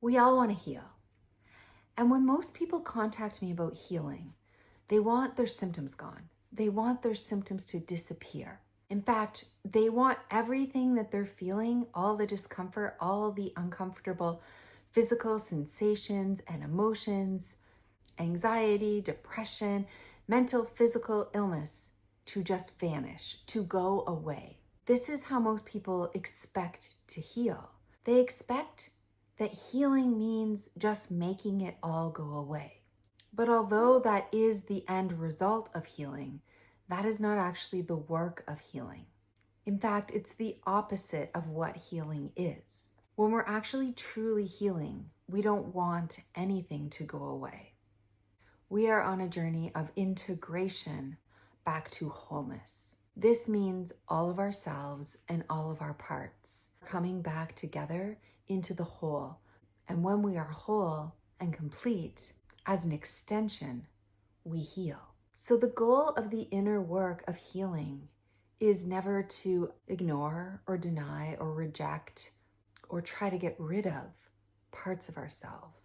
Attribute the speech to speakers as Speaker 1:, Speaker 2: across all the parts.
Speaker 1: We all want to heal. And when most people contact me about healing, they want their symptoms gone. They want their symptoms to disappear. In fact, they want everything that they're feeling, all the discomfort, all the uncomfortable physical sensations and emotions, anxiety, depression, mental, physical illness to just vanish, to go away. This is how most people expect to heal. They expect that healing means just making it all go away. But although that is the end result of healing, that is not actually the work of healing. In fact, it's the opposite of what healing is. When we're actually truly healing, we don't want anything to go away. We are on a journey of integration back to wholeness. This means all of ourselves and all of our parts coming back together into the whole. And when we are whole and complete, as an extension, we heal. So the goal of the inner work of healing is never to ignore or deny or reject or try to get rid of parts of ourselves.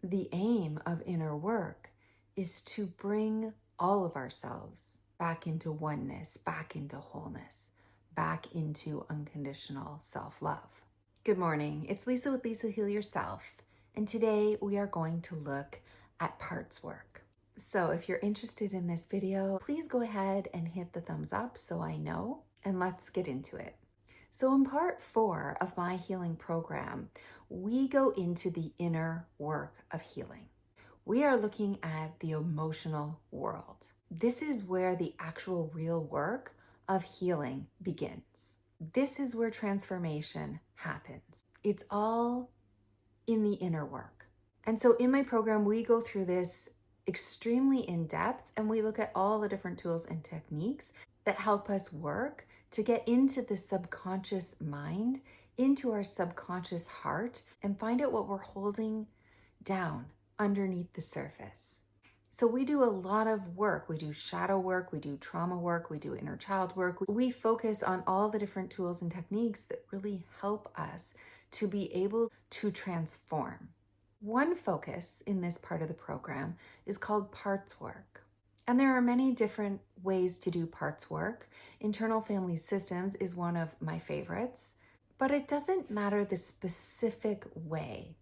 Speaker 1: The aim of inner work is to bring all of ourselves back into oneness, back into wholeness, back into unconditional self-love. Good morning, it's Lisa with Lisa Heal Yourself, and today we are going to look at parts work. So if you're interested in this video, please go ahead and hit the thumbs up so I know, and let's get into it. So in part 4 of my healing program, we go into the inner work of healing. We are looking at the emotional world. This is where the actual real work of healing begins. This is where transformation happens. It's all in the inner work. And so in my program, we go through this extremely in depth, and we look at all the different tools and techniques that help us work to get into the subconscious mind, into our subconscious heart, and find out what we're holding down underneath the surface. So we do a lot of work. We do shadow work, we do trauma work, we do inner child work. We focus on all the different tools and techniques that really help us to be able to transform. One focus in this part of the program is called parts work. And there are many different ways to do parts work. Internal family systems is one of my favorites, but it doesn't matter the specific way.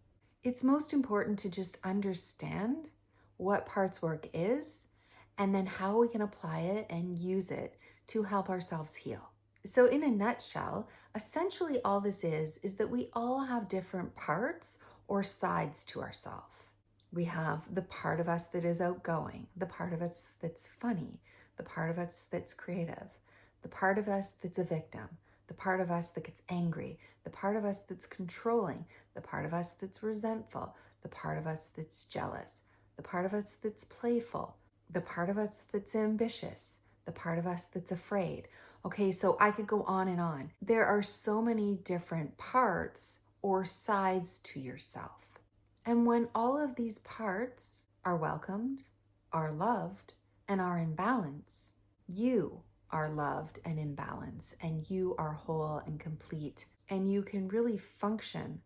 Speaker 1: It's most important to just understand what parts work is and then how we can apply it and use it to help ourselves heal. So in a nutshell, essentially all this is that we all have different parts or sides to ourselves. We have the part of us that is outgoing, the part of us that's funny, the part of us that's creative, the part of us that's a victim, the part of us that gets angry, the part of us that's controlling, the part of us that's resentful, the part of us that's jealous, the part of us that's playful, the part of us that's ambitious, the part of us that's afraid. Okay, so I could go on and on. There are so many different parts or sides to yourself. And when all of these parts are welcomed, are loved, and are in balance, you are loved and in balance, and you are whole and complete, and you can really function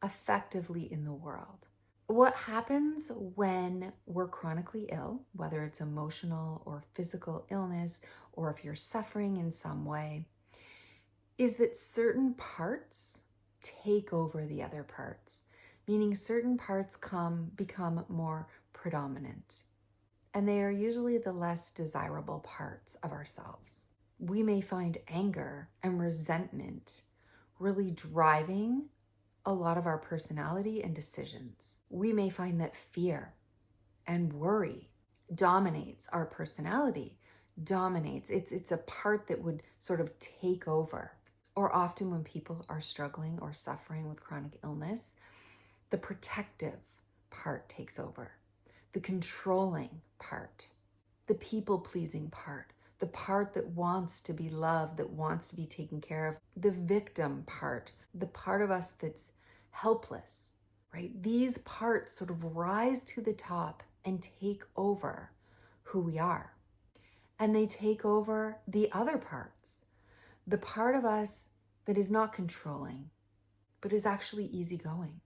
Speaker 1: effectively in the world. What happens when we're chronically ill, whether it's emotional or physical illness, or if you're suffering in some way, is that certain parts take over the other parts, meaning certain parts become more predominant. And they are usually the less desirable parts of ourselves. We may find anger and resentment really driving a lot of our personality and decisions. We may find that fear and worry dominates our personality, dominates. It's a part that would sort of take over. Or often when people are struggling or suffering with chronic illness, the protective part takes over. The controlling part, the people-pleasing part, the part that wants to be loved, that wants to be taken care of, the victim part, the part of us that's helpless, right? These parts sort of rise to the top and take over who we are. And they take over the other parts, the part of us that is not controlling, but is actually easygoing,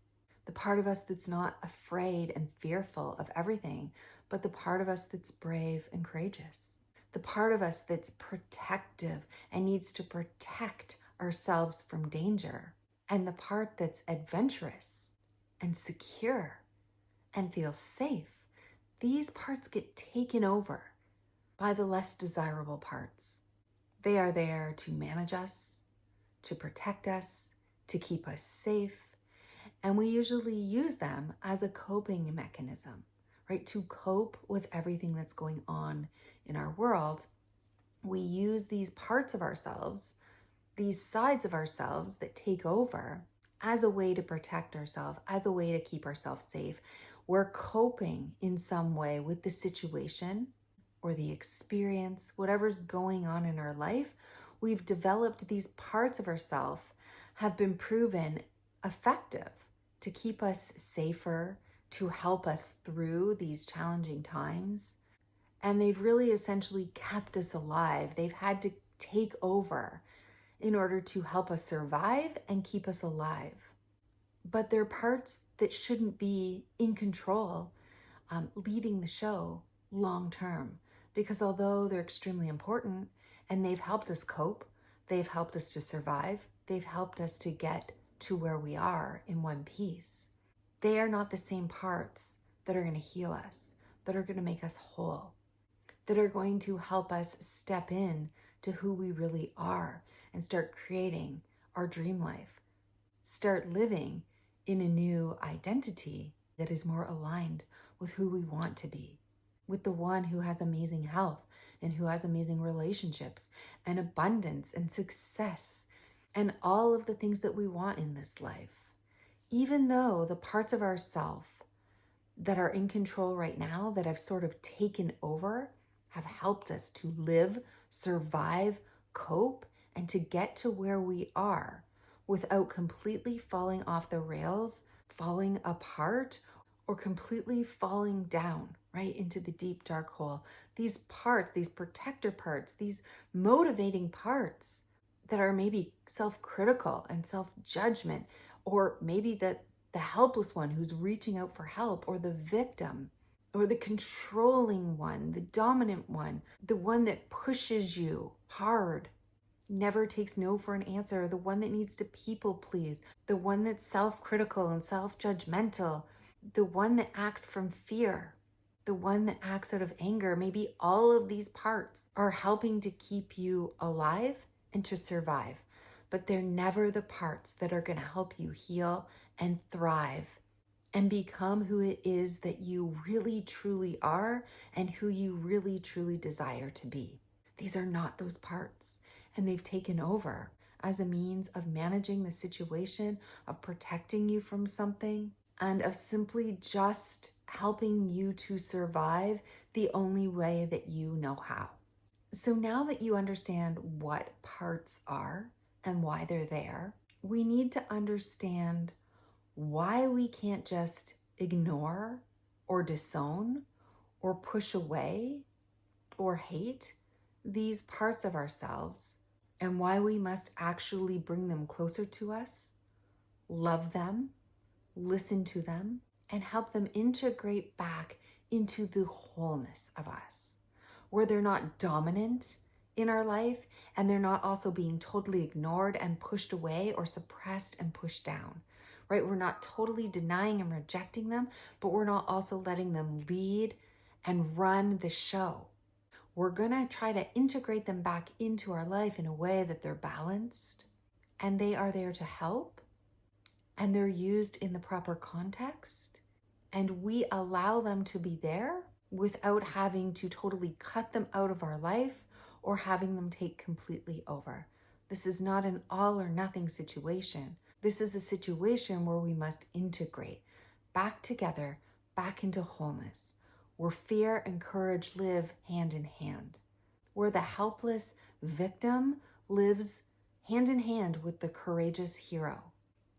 Speaker 1: the part of us that's not afraid and fearful of everything, but the part of us that's brave and courageous, the part of us that's protective and needs to protect ourselves from danger, and the part that's adventurous and secure and feels safe. These parts get taken over by the less desirable parts. They are there to manage us, to protect us, to keep us safe. And we usually use them as a coping mechanism, right? To cope with everything that's going on in our world. We use these parts of ourselves, these sides of ourselves that take over, as a way to protect ourselves, as a way to keep ourselves safe. We're coping in some way with the situation or the experience, whatever's going on in our life. We've developed these parts of ourselves, have been proven effective to keep us safer, to help us through these challenging times. And they've really essentially kept us alive. They've had to take over in order to help us survive and keep us alive. But they're parts that shouldn't be in control, leading the show long term. Because although they're extremely important and they've helped us cope, they've helped us to survive, they've helped us to get to where we are in one piece, they are not the same parts that are going to heal us, that are going to make us whole, that are going to help us step in to who we really are and start creating our dream life, start living in a new identity that is more aligned with who we want to be, with the one who has amazing health and who has amazing relationships and abundance and success and all of the things that we want in this life. Even though the parts of ourself that are in control right now, that have sort of taken over, have helped us to live, survive, cope, and to get to where we are without completely falling off the rails, falling apart, or completely falling down, right, into the deep dark hole. These parts, these protector parts, these motivating parts that are maybe self-critical and self-judgment, or maybe the helpless one who's reaching out for help, or the victim, or the controlling one, the dominant one, the one that pushes you hard, never takes no for an answer, the one that needs to people please, the one that's self-critical and self-judgmental, the one that acts from fear, the one that acts out of anger. Maybe all of these parts are helping to keep you alive and to survive, but they're never the parts that are going to help you heal and thrive and become who it is that you really truly are and who you really truly desire to be. These are not those parts, and they've taken over as a means of managing the situation, of protecting you from something, and of simply just helping you to survive the only way that you know how. So now that you understand what parts are and why they're there, we need to understand why we can't just ignore or disown or push away or hate these parts of ourselves, and why we must actually bring them closer to us, love them, listen to them, and help them integrate back into the wholeness of us, where they're not dominant in our life and they're not also being totally ignored and pushed away or suppressed and pushed down, right? We're not totally denying and rejecting them, but we're not also letting them lead and run the show. We're going to try to integrate them back into our life in a way that they're balanced and they are there to help and they're used in the proper context, and we allow them to be there without having to totally cut them out of our life or having them take completely over. This is not an all or nothing situation. This is a situation where we must integrate back together, back into wholeness, where fear and courage live hand in hand, where the helpless victim lives hand in hand with the courageous hero,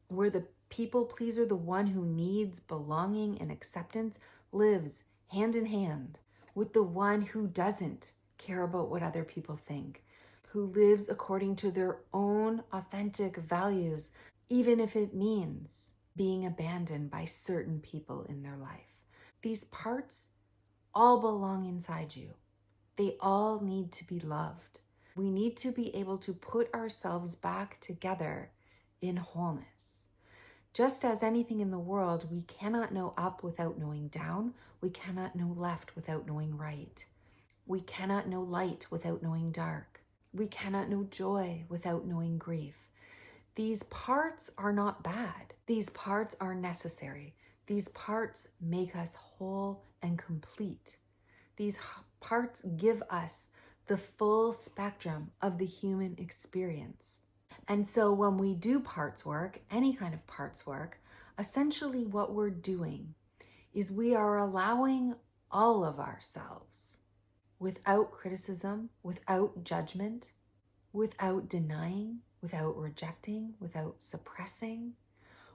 Speaker 1: where the people pleaser, the one who needs belonging and acceptance, lives hand in hand with the one who doesn't care about what other people think, who lives according to their own authentic values, even if it means being abandoned by certain people in their life. These parts all belong inside you. They all need to be loved. We need to be able to put ourselves back together in wholeness. Just as anything in the world, we cannot know up without knowing down. We cannot know left without knowing right. We cannot know light without knowing dark. We cannot know joy without knowing grief. These parts are not bad. These parts are necessary. These parts make us whole and complete. These parts give us the full spectrum of the human experience. And so when we do parts work, any kind of parts work, essentially what we're doing is we are allowing all of ourselves without criticism, without judgment, without denying, without rejecting, without suppressing,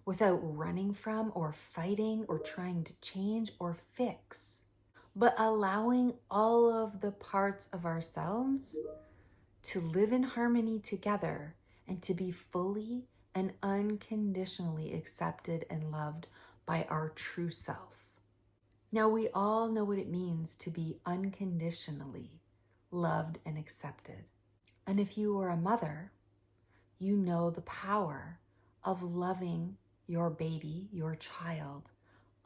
Speaker 1: without running from or fighting or trying to change or fix, but allowing all of the parts of ourselves to live in harmony together and to be fully and unconditionally accepted and loved by our true self. Now, we all know what it means to be unconditionally loved and accepted. And if you are a mother, you know the power of loving your baby, your child,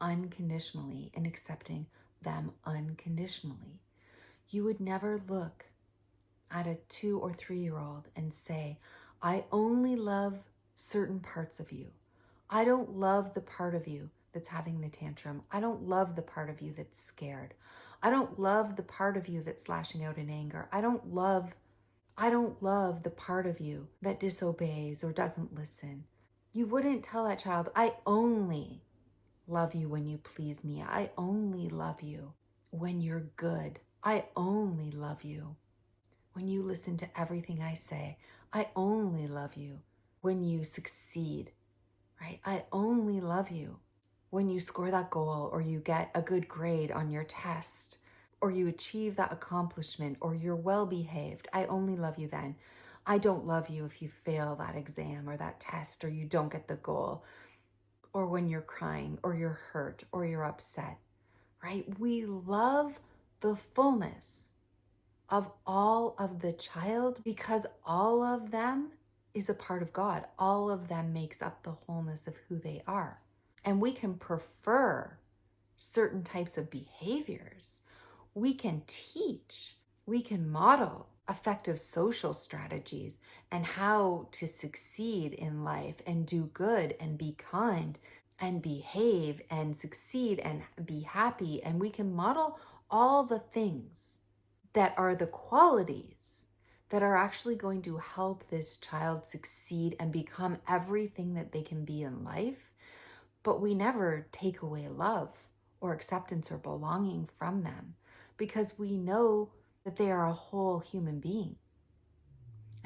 Speaker 1: unconditionally and accepting them unconditionally. You would never look at a 2 or 3-year-old and say, I only love certain parts of you. I don't love the part of you that's having the tantrum. I don't love the part of you that's scared. I don't love the part of you that's lashing out in anger. I don't love the part of you that disobeys or doesn't listen. You wouldn't tell that child, I only love you when you please me. I only love you when you're good. I only love you when you listen to everything I say. I only love you when you succeed, right? I only love you when you score that goal or you get a good grade on your test or you achieve that accomplishment or you're well behaved. I only love you then. I don't love you if you fail that exam or that test or you don't get the goal or when you're crying or you're hurt or you're upset, right? We love the fullness of all of the child because all of them is a part of God. All of them makes up the wholeness of who they are. And we can prefer certain types of behaviors. We can teach, we can model effective social strategies and how to succeed in life and do good and be kind and behave and succeed and be happy. And we can model all the things that are the qualities that are actually going to help this child succeed and become everything that they can be in life. But we never take away love or acceptance or belonging from them because we know that they are a whole human being.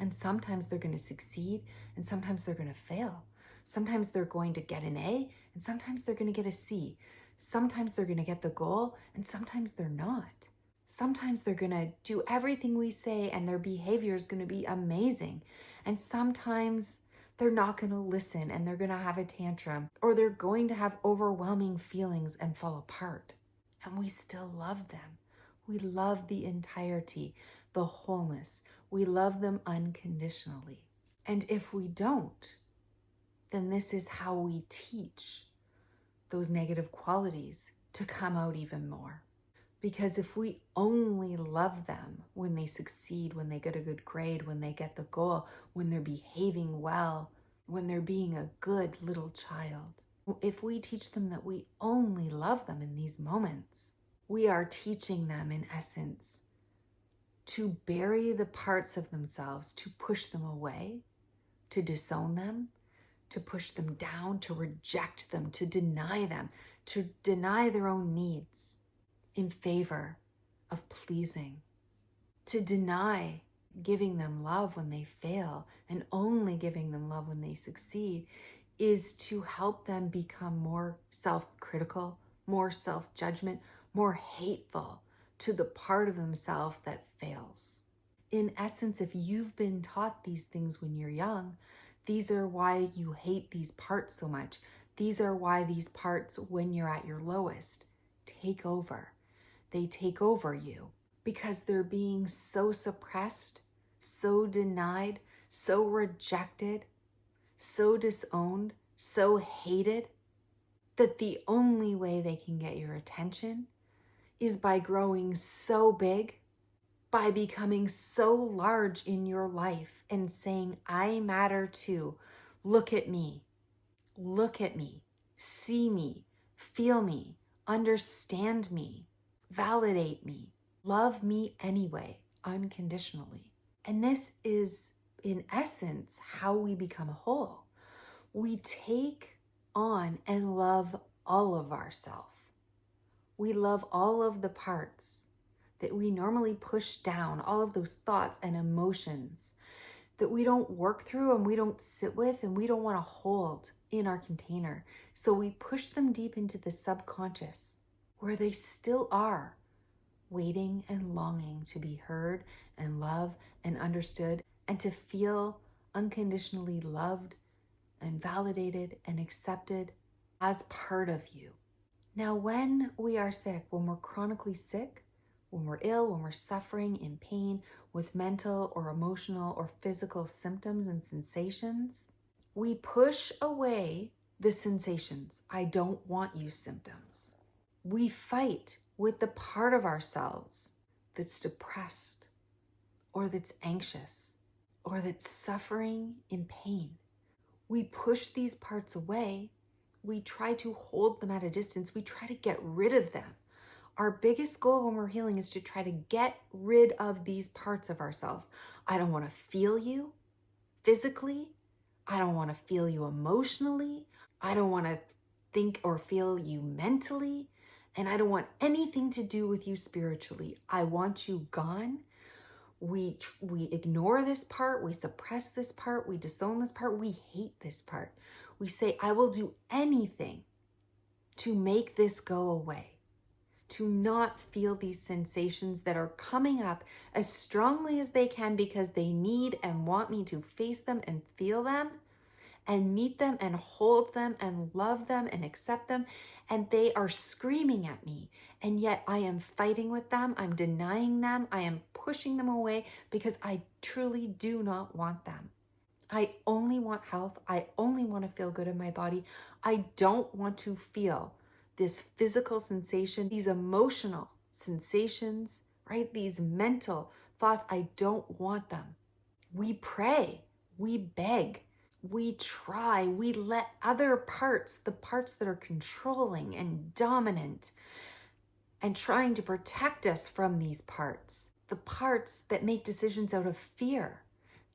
Speaker 1: And sometimes they're going to succeed and sometimes they're going to fail. Sometimes they're going to get an A and sometimes they're going to get a C. Sometimes they're going to get the goal and sometimes they're not. Sometimes they're going to do everything we say and their behavior is going to be amazing. And sometimes they're not going to listen and they're going to have a tantrum or they're going to have overwhelming feelings and fall apart. And we still love them. We love the entirety, the wholeness. We love them unconditionally. And if we don't, then this is how we teach those negative qualities to come out even more. Because if we only love them when they succeed, when they get a good grade, when they get the goal, when they're behaving well, when they're being a good little child, if we teach them that we only love them in these moments, we are teaching them in essence to bury the parts of themselves, to push them away, to disown them, to push them down, to reject them, to deny their own needs in favor of pleasing, to deny giving them love when they fail and only giving them love when they succeed is to help them become more self-critical, more self-judgment, more hateful to the part of themselves that fails. In essence, if you've been taught these things when you're young, these are why you hate these parts so much. These are why these parts, when you're at your lowest, take over. They take over you because they're being so suppressed, so denied, so rejected, so disowned, so hated, that the only way they can get your attention is by growing so big, by becoming so large in your life and saying, I matter too. Look at me. Look at me. See me. Feel me. Understand me. Validate me. Love me anyway, unconditionally. And this is, in essence, how we become whole. We take on and love all of ourselves. We love all of the parts that we normally push down, all of those thoughts and emotions that we don't work through and we don't sit with and we don't want to hold in our container. So we push them deep into the subconscious where they still are, waiting and longing to be heard and loved and understood and to feel unconditionally loved and validated and accepted as part of you. Now, when we are sick, when we're chronically sick, when we're ill, when we're suffering in pain with mental or emotional or physical symptoms and sensations, we push away the sensations. I don't want you symptoms. We fight with the part of ourselves that's depressed or that's anxious or that's suffering in pain. We push these parts away. We try to hold them at a distance. We try to get rid of them. Our biggest goal when we're healing is to try to get rid of these parts of ourselves. I don't want to feel you physically. I don't want to feel you emotionally. I don't want to think or feel you mentally. And I don't want anything to do with you spiritually. I want you gone. We ignore this part, we suppress this part, we disown this part, we hate this part. We say, I will do anything to make this go away, to not feel these sensations that are coming up as strongly as they can because they need and want me to face them and feel them and meet them and hold them and love them and accept them. And they are screaming at me. And yet I am fighting with them. I'm denying them. I am pushing them away because I truly do not want them. I only want health. I only want to feel good in my body. I don't want to feel this physical sensation, these emotional sensations, right? These mental thoughts. I don't want them. We pray. We beg. We try, we let other parts, the parts that are controlling and dominant and trying to protect us from these parts, the parts that make decisions out of fear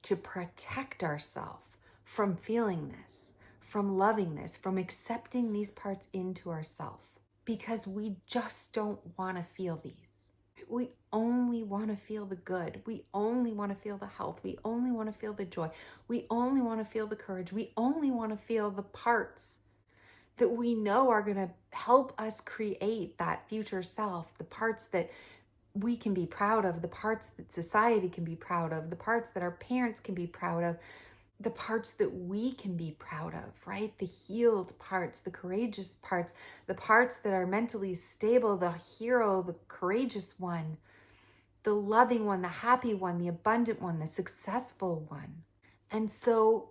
Speaker 1: to protect ourselves from feeling this, from loving this, from accepting these parts into ourselves, because we just don't want to feel these. We only want to feel the good. We only want to feel the health. We only want to feel the joy. We only want to feel the courage. We only want to feel the parts that we know are going to help us create that future self, the parts that we can be proud of, the parts that society can be proud of, the parts that our parents can be proud of, the parts that we can be proud of, right? The healed parts, the courageous parts, the parts that are mentally stable, the hero, the courageous one, the loving one, the happy one, the abundant one, the successful one. And so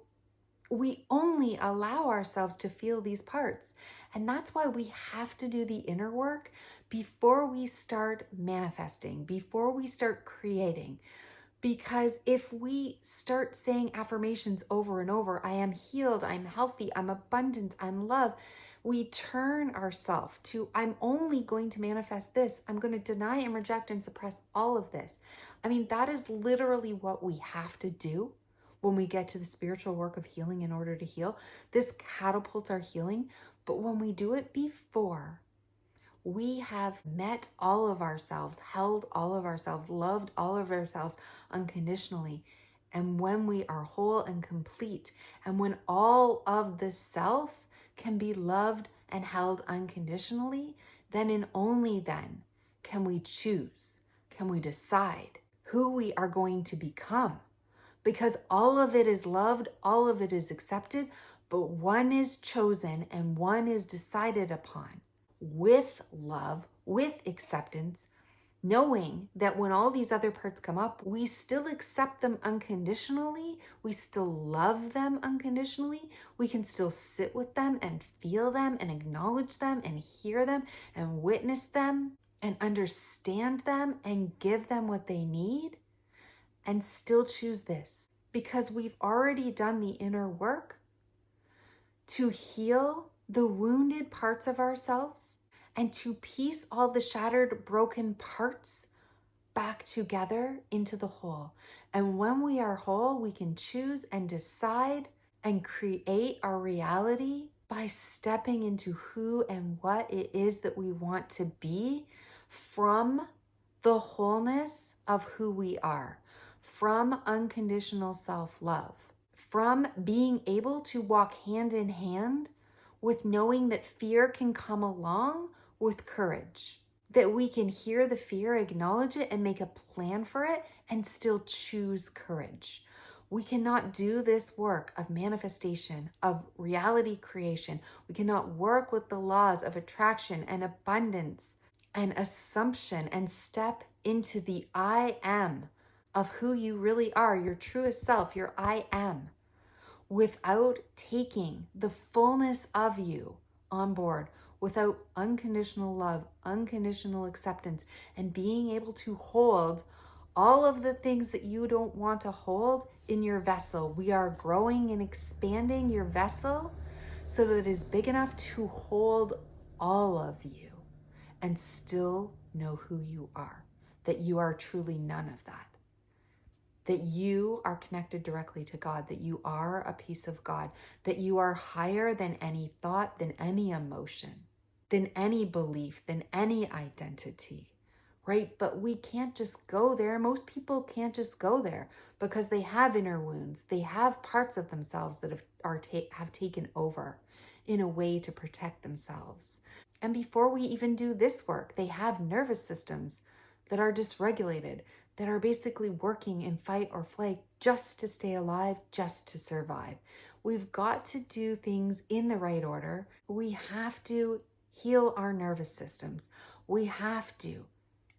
Speaker 1: we only allow ourselves to feel these parts. And that's why we have to do the inner work before we start manifesting, before we start creating. Because if we start saying affirmations over and over, I am healed, I'm healthy, I'm abundant, I'm loved, we turn ourselves to, I'm only going to manifest this. I'm going to deny and reject and suppress all of this. I mean, that is literally what we have to do when we get to the spiritual work of healing in order to heal. This catapults our healing. But when we do it before we have met all of ourselves, held all of ourselves, loved all of ourselves unconditionally, and when we are whole and complete, and when all of the self can be loved and held unconditionally, then and only then can we choose, can we decide who we are going to become. Because all of it is loved, all of it is accepted, but one is chosen and one is decided upon with love, with acceptance, knowing that when all these other parts come up, we still accept them unconditionally. We still love them unconditionally. We can still sit with them and feel them and acknowledge them and hear them and witness them and understand them and give them what they need and still choose this, because we've already done the inner work to heal the wounded parts of ourselves and to piece all the shattered, broken parts back together into the whole. And when we are whole, we can choose and decide and create our reality by stepping into who and what it is that we want to be from the wholeness of who we are, from unconditional self-love, from being able to walk hand in hand with knowing that fear can come along with courage, that we can hear the fear, acknowledge it, and make a plan for it, and still choose courage. We cannot do this work of manifestation, of reality creation. We cannot work with the laws of attraction and abundance and assumption and step into the I am of who you really are, your truest self, your I am, without taking the fullness of you on board, without unconditional love, unconditional acceptance, and being able to hold all of the things that you don't want to hold in your vessel. We are growing and expanding your vessel so that it is big enough to hold all of you and still know who you are, that you are truly none of that. That you are connected directly to God, that you are a piece of God, that you are higher than any thought, than any emotion, than any belief, than any identity, right? But we can't just go there. Most people can't just go there because they have inner wounds. They have parts of themselves that have taken over in a way to protect themselves. And before we even do this work, they have nervous systems that are dysregulated, that are basically working in fight or flight just to stay alive, just to survive. We've got to do things in the right order. We have to heal our nervous systems. We have to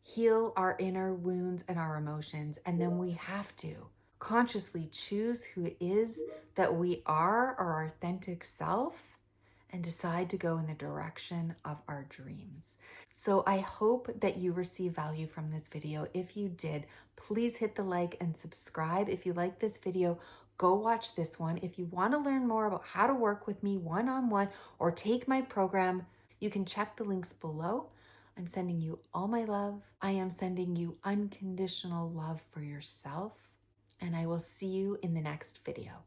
Speaker 1: heal our inner wounds and our emotions. And then we have to consciously choose who it is that we are, our authentic self, and decide to go in the direction of our dreams. So I hope that you receive value from this video. If you did, please hit the like and subscribe. If you like this video, go watch this one. If you want to learn more about how to work with me one-on-one or take my program, you can check the links below. I'm sending you all my love. I am sending you unconditional love for yourself, and I will see you in the next video.